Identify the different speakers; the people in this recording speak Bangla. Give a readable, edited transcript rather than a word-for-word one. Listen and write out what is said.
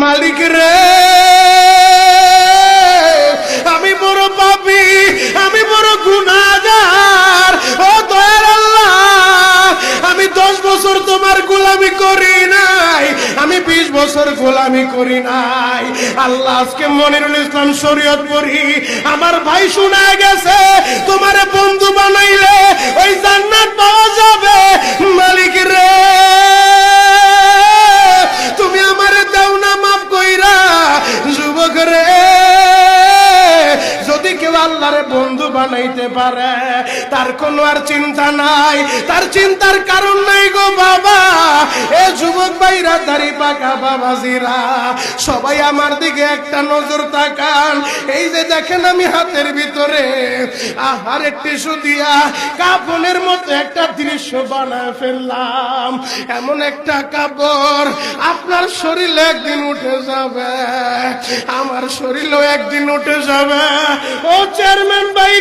Speaker 1: মালিক রে আমি বড় পাপী, আমি বড় গুনাহগার। ও দয়ার আল্লাহ, আমি 10 বছর তোমার গোলামি করি নাই, আমি 20 বছর গোলামি করি নাই। আল্লাহ আজকে মনিরুল ইসলাম শরীয়তপুরি আমার ভাই শোনা গেছে তোমারে বন্ধু বানাইলে ওই জান্নাত পাওয়া যাবে। মালিক রে তুমি আমারে দাও না মাফ কইরা। যুবক রে যদি কেউ আল্লাহরে বন্ধু বানাইতে পারে তার কোনো আর চিন্তা নাই, তার চিন্তার কারণ নাই গো বাবা। এ যুবক ভাইরা, দাড়ি পাকা বাবাজিরা, সবাই আমার দিকে একটা নজর তাকান। এই যে দেখেন আমি হাতের ভিতরে আহারে টিস্যু দিয়া কাফনের মতো একটা দৃশ্য বানায় ফেললাম। এমন একটা কাপড় আপনার শরীরে একদিন উঠে যাবে, আমার শরীরেও একদিন উঠে যাবে। ও চেয়ারম্যান ভাই।